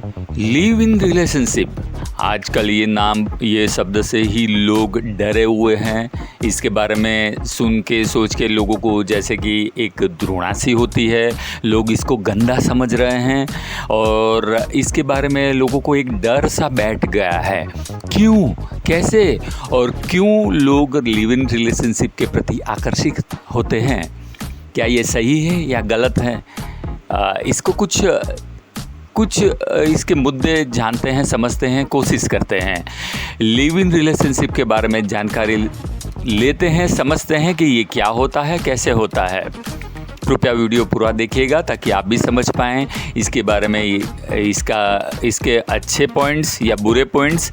Live in relationship, आजकल ये शब्द से ही लोग डरे हुए हैं। इसके बारे में सुन के सोच के लोगों को जैसे कि एक द्रोणासी होती है, लोग इसको गंदा समझ रहे हैं और इसके बारे में लोगों को एक डर सा बैठ गया है। क्यों, कैसे और क्यों लोग लिव इन रिलेशनशिप के प्रति आकर्षित होते हैं? क्या ये सही है या गलत है? इसको कुछ इसके मुद्दे जानते हैं, समझते हैं, कोशिश करते हैं। लिव इन रिलेशनशिप के बारे में जानकारी लेते हैं, समझते हैं कि ये क्या होता है, कैसे होता है। कृपया वीडियो पूरा देखिएगा ताकि आप भी समझ पाएँ इसके बारे में, इसके अच्छे पॉइंट्स या बुरे पॉइंट्स।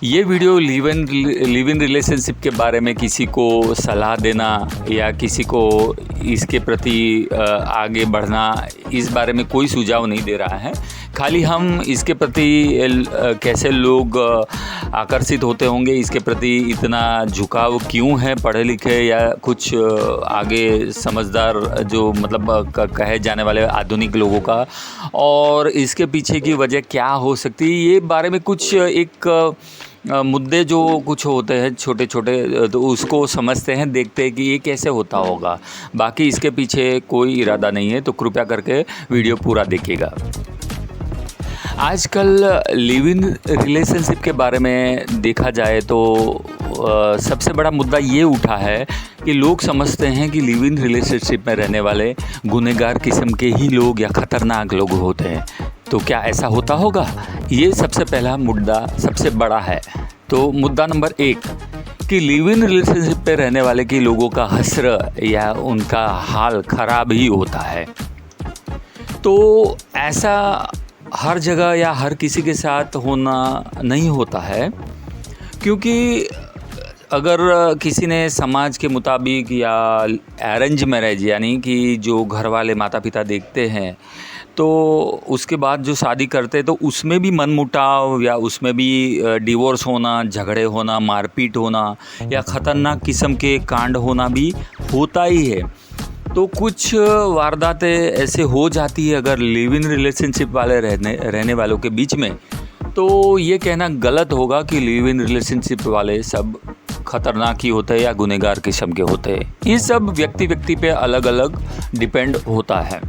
ये वीडियो लिव इन रिलेशनशिप के बारे में किसी को सलाह देना या किसी को इसके प्रति आगे बढ़ना, इस बारे में कोई सुझाव नहीं दे रहा है। खाली हम इसके प्रति कैसे लोग आकर्षित होते होंगे, इसके प्रति इतना झुकाव क्यों है पढ़े लिखे या कुछ आगे समझदार जो मतलब कहे जाने वाले आधुनिक लोगों का, और इसके पीछे की वजह क्या हो सकती है, ये बारे में कुछ एक मुद्दे जो कुछ होते हैं छोटे छोटे, तो उसको समझते हैं, देखते हैं कि ये कैसे होता होगा। बाकी इसके पीछे कोई इरादा नहीं है, तो कृपया करके वीडियो पूरा देखिएगा। आजकल लिव इन रिलेशनशिप के बारे में देखा जाए तो सबसे बड़ा मुद्दा ये उठा है कि लोग समझते हैं कि लिव इन रिलेशनशिप में रहने वाले गुनहगार किस्म के ही लोग या ख़तरनाक लोग होते हैं। तो क्या ऐसा होता होगा? ये सबसे पहला मुद्दा सबसे बड़ा है। तो मुद्दा नंबर 1 कि लिव इन रिलेशनशिप पे रहने वाले के लोगों का हश्र या उनका हाल ख़राब ही होता है। तो ऐसा हर जगह या हर किसी के साथ होना नहीं होता है, क्योंकि अगर किसी ने समाज के मुताबिक या अरेंज मैरिज यानी कि जो घर वाले माता पिता देखते हैं, तो उसके बाद जो शादी करते हैं तो उसमें भी मनमुटाव या उसमें भी डिवोर्स होना, झगड़े होना, मारपीट होना या ख़तरनाक किस्म के कांड होना भी होता ही है। तो कुछ वारदातें ऐसे हो जाती है अगर लिव इन रिलेशनशिप वाले रहने वालों के बीच में। तो ये कहना गलत होगा कि लिव इन रिलेशनशिप वाले सब खतरनाक ही होते हैं या गुनहगार किस्म के होते हैं। ये सब व्यक्ति पे अलग अलग डिपेंड होता है।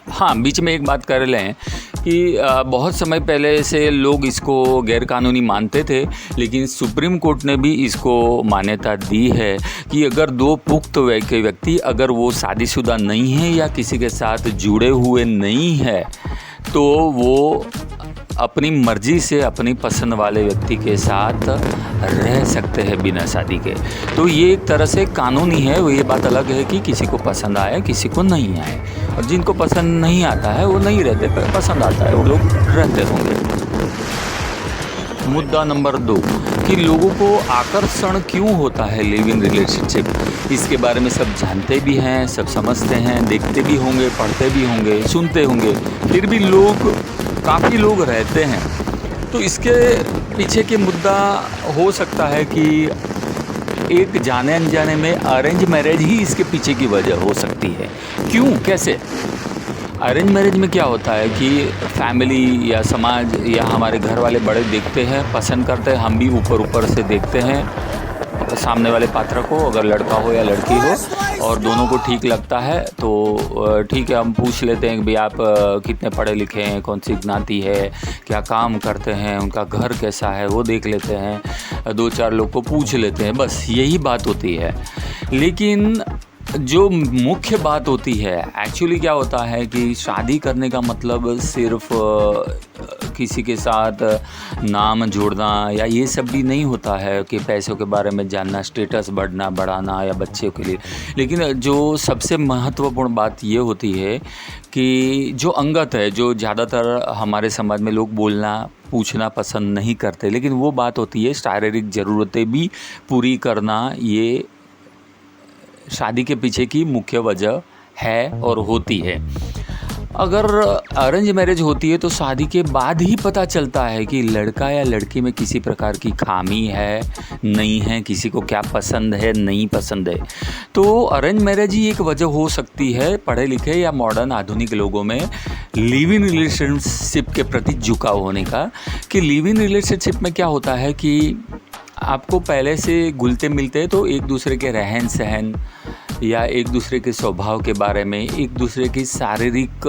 हाँ, बीच में एक बात कर लें कि बहुत समय पहले से लोग इसको गैरकानूनी मानते थे, लेकिन सुप्रीम कोर्ट ने भी इसको मान्यता दी है कि अगर दो पुख्त व्यक्ति अगर वो शादीशुदा नहीं है या किसी के साथ जुड़े हुए नहीं है, तो वो अपनी मर्ज़ी से अपनी पसंद वाले व्यक्ति के साथ रह सकते हैं बिना शादी के। तो ये एक तरह से कानूनी है। वो ये बात अलग है कि किसी को पसंद आए, किसी को नहीं आए, और जिनको पसंद नहीं आता है वो नहीं रहते, पर पसंद आता है वो लोग रहते होंगे। मुद्दा नंबर 2 कि लोगों को आकर्षण क्यों होता है लिव इन रिलेशनशिप। इसके बारे में सब जानते भी हैं, सब समझते हैं, देखते भी होंगे, पढ़ते भी होंगे, सुनते होंगे, फिर भी काफ़ी लोग रहते हैं। तो इसके पीछे के मुद्दा हो सकता है कि एक जाने अनजाने में अरेंज मैरिज ही इसके पीछे की वजह हो सकती है। क्यों, कैसे? अरेंज मैरिज में क्या होता है कि फैमिली या समाज या हमारे घर वाले बड़े देखते हैं, पसंद करते हैं, हम भी ऊपर से देखते हैं सामने वाले पात्र को, अगर लड़का हो या लड़की हो, और दोनों को ठीक लगता है तो ठीक है, हम पूछ लेते हैं कि भाई आप कितने पढ़े लिखे हैं, कौन सी ज्ञाति है, क्या काम करते हैं, उनका घर कैसा है, वो देख लेते हैं, 2-4 लोग को पूछ लेते हैं, बस यही बात होती है। लेकिन जो मुख्य बात होती है एक्चुअली क्या होता है कि शादी करने का मतलब सिर्फ किसी के साथ नाम जोड़ना या ये सब भी नहीं होता है कि पैसों के बारे में जानना, स्टेटस बढ़ाना या बच्चे के लिए। लेकिन जो सबसे महत्वपूर्ण बात ये होती है कि जो अंगत है, जो ज़्यादातर हमारे समाज में लोग बोलना पूछना पसंद नहीं करते, लेकिन वो बात होती है शारीरिक ज़रूरतें भी पूरी करना। ये शादी के पीछे की मुख्य वजह है और होती है। अगर अरेंज मैरिज होती है तो शादी के बाद ही पता चलता है कि लड़का या लड़की में किसी प्रकार की खामी है, नहीं है, किसी को क्या पसंद है, नहीं पसंद है। तो अरेंज मैरिज ही एक वजह हो सकती है पढ़े लिखे या मॉडर्न आधुनिक लोगों में लिव इन रिलेशनशिप के प्रति झुकाव होने का। कि लिव इन रिलेशनशिप में क्या होता है कि आपको पहले से घुलते मिलते तो एक दूसरे के रहन सहन या एक दूसरे के स्वभाव के बारे में, एक दूसरे की शारीरिक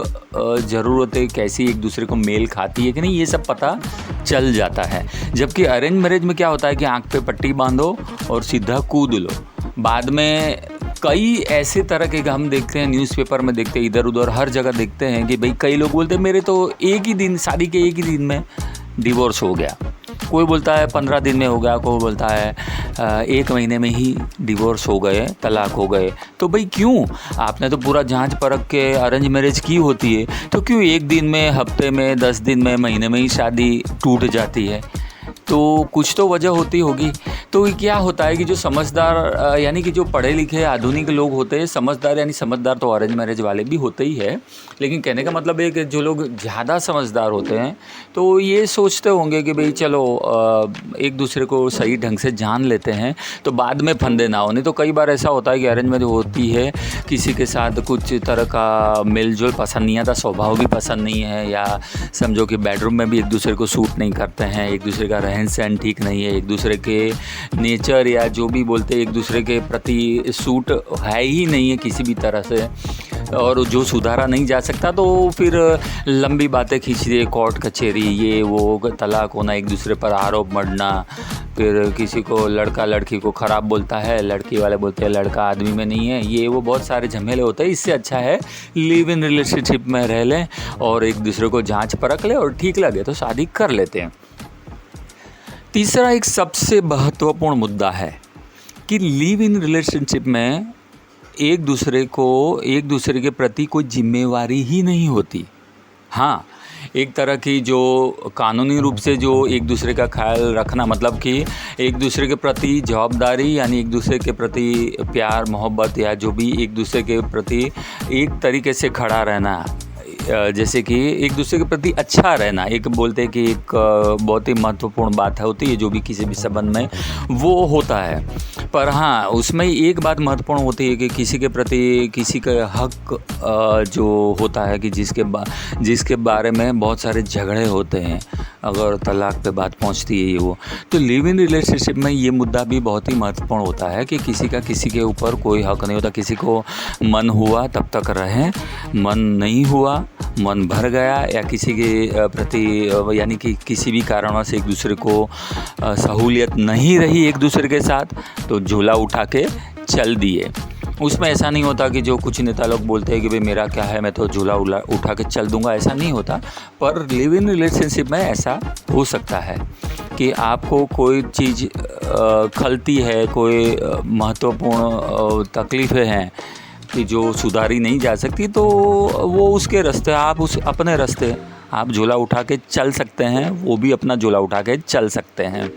ज़रूरतें कैसी एक दूसरे को मेल खाती है कि नहीं, ये सब पता चल जाता है। जबकि अरेंज मैरिज में क्या होता है कि आंख पे पट्टी बांधो और सीधा कूद लो। बाद में कई ऐसे तरह के हम देखते हैं, न्यूज़पेपर में देखते हैं, इधर उधर हर जगह देखते हैं कि भाई कई लोग बोलते हैं मेरे तो एक ही दिन, शादी के एक ही दिन में डिवोर्स हो गया। कोई बोलता है 15 दिन में हो गया, कोई बोलता है 1 महीने में ही डिवोर्स हो गए, तलाक हो गए। तो भाई क्यों? आपने तो पूरा जांच परख के अरेंज मैरिज की होती है, तो क्यों एक दिन में, हफ्ते में, 10 दिन में, महीने में ही शादी टूट जाती है? तो कुछ तो वजह होती होगी। तो क्या होता है कि जो समझदार यानी कि जो पढ़े लिखे आधुनिक लोग होते हैं, समझदार यानी समझदार तो अरेंज मैरिज वाले भी होते ही है, लेकिन कहने का मतलब है कि जो लोग ज़्यादा समझदार होते हैं तो ये सोचते होंगे कि भाई चलो एक दूसरे को सही ढंग से जान लेते हैं तो बाद में फंदे ना हो। नहीं तो कई बार ऐसा होता है कि अरेंज मैरिज होती है, किसी के साथ कुछ तरह का मेलजोल पसंद नहीं आता, स्वभाव भी पसंद नहीं है, या समझो कि बेडरूम में भी एक दूसरे को सूट नहीं करते हैं, एक दूसरे का रहन सहन ठीक नहीं है, एक दूसरे के नेचर या जो भी बोलते हैं एक दूसरे के प्रति सूट है ही नहीं है किसी भी तरह से, और जो सुधारा नहीं जा सकता, तो फिर लंबी बातें खींच दिए, कोर्ट कचहरी, ये वो, तलाक होना, एक दूसरे पर आरोप मढ़ना, फिर किसी को लड़का लड़की को ख़राब बोलता है, लड़की वाले बोलते हैं लड़का आदमी में नहीं है, ये वो बहुत सारे झमेले होते हैं। इससे अच्छा है लिव इन रिलेशनशिप में रह लें और एक दूसरे को जांच परख लें और ठीक लगे तो शादी कर लेते हैं। तीसरा एक सबसे महत्वपूर्ण मुद्दा है कि लिव इन रिलेशनशिप में एक दूसरे के प्रति कोई जिम्मेवारी ही नहीं होती। हाँ, एक तरह की जो कानूनी रूप से जो एक दूसरे का ख्याल रखना, मतलब कि एक दूसरे के प्रति जवाबदारी यानी एक दूसरे के प्रति प्यार मोहब्बत या जो भी एक दूसरे के प्रति एक तरीके से खड़ा रहना, जैसे कि एक दूसरे के प्रति अच्छा रहना, एक बोलते हैं कि एक बहुत ही महत्वपूर्ण बात होती है जो भी किसी भी संबंध में वो होता है। पर हाँ, उसमें एक बात महत्वपूर्ण होती है कि किसी के प्रति किसी का हक जो होता है कि जिसके बारे में बहुत सारे झगड़े होते हैं, अगर तलाक पे बात पहुंचती है ये वो, तो लिव इन रिलेशनशिप में ये मुद्दा भी बहुत ही महत्वपूर्ण होता है कि किसी का किसी के ऊपर कोई हक नहीं होता। किसी को मन हुआ तब तक रहें, मन नहीं हुआ, मन भर गया या किसी के प्रति यानी कि किसी भी कारणों से एक दूसरे को सहूलियत नहीं रही एक दूसरे के साथ, तो झोला उठा के चल दिए। उसमें ऐसा नहीं होता कि जो कुछ नेता लोग बोलते हैं कि भाई मेरा क्या है, मैं तो झोला उठा के चल दूंगा, ऐसा नहीं होता। पर लिव इन रिलेशनशिप में ऐसा हो सकता है कि आपको कोई चीज़ खलती है, कोई महत्वपूर्ण तकलीफ़ें हैं कि जो सुधारी नहीं जा सकती, तो वो उसके रास्ते, आप उस अपने रास्ते आप झोला उठा के चल सकते हैं, वो भी अपना झोला उठा के चल सकते हैं।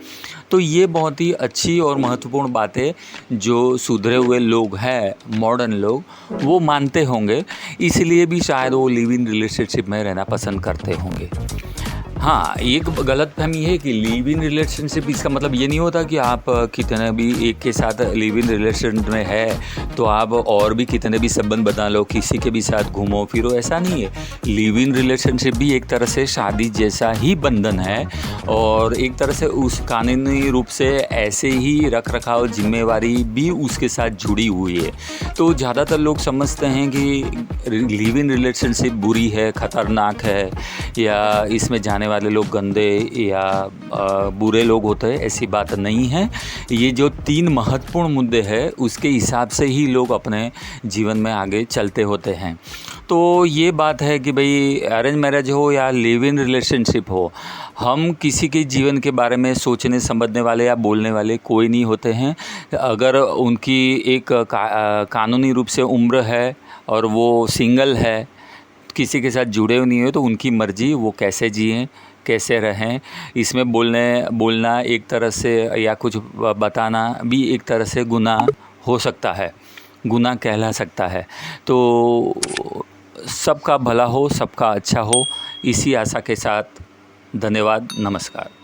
तो ये बहुत ही अच्छी और महत्वपूर्ण बातें जो सुधरे हुए लोग हैं, मॉडर्न लोग, वो मानते होंगे, इसलिए भी शायद वो लिव इन रिलेशनशिप में रहना पसंद करते होंगे। हाँ, एक गलतफहमी है कि लिव इन रिलेशनशिप इसका मतलब ये नहीं होता कि आप कितने भी एक के साथ लिव इन रिलेशन में है तो आप और भी कितने भी संबंध बना लो, किसी के भी साथ घूमो फिरो, ऐसा नहीं है। लिव इन रिलेशनशिप भी एक तरह से शादी जैसा ही बंधन है और एक तरह से उस कानूनी रूप से ऐसे ही रख रखाव जिम्मेवारी भी उसके साथ जुड़ी हुई है। तो ज़्यादातर लोग समझते हैं कि लिव इन रिलेशनशिप बुरी है, ख़तरनाक है, या इसमें जाने वाले लोग गंदे या बुरे लोग होते हैं। ऐसी बात नहीं है। ये जो 3 महत्वपूर्ण मुद्दे हैं उसके हिसाब से ही लोग अपने जीवन में आगे चलते होते हैं। तो ये बात है कि भाई अरेंज मैरिज हो या लिव इन रिलेशनशिप हो, हम किसी के जीवन के बारे में सोचने समझने वाले या बोलने वाले कोई नहीं होते हैं। अगर उनकी एक कानूनी रूप से उम्र है और वो सिंगल है, किसी के साथ जुड़े हुए नहीं हो, तो उनकी मर्ज़ी, वो कैसे जिएं, कैसे रहें, इसमें बोलना एक तरह से या कुछ बताना भी एक तरह से गुनाह हो सकता है, गुनाह कहला सकता है। तो सबका भला हो, सबका अच्छा हो, इसी आशा के साथ धन्यवाद, नमस्कार।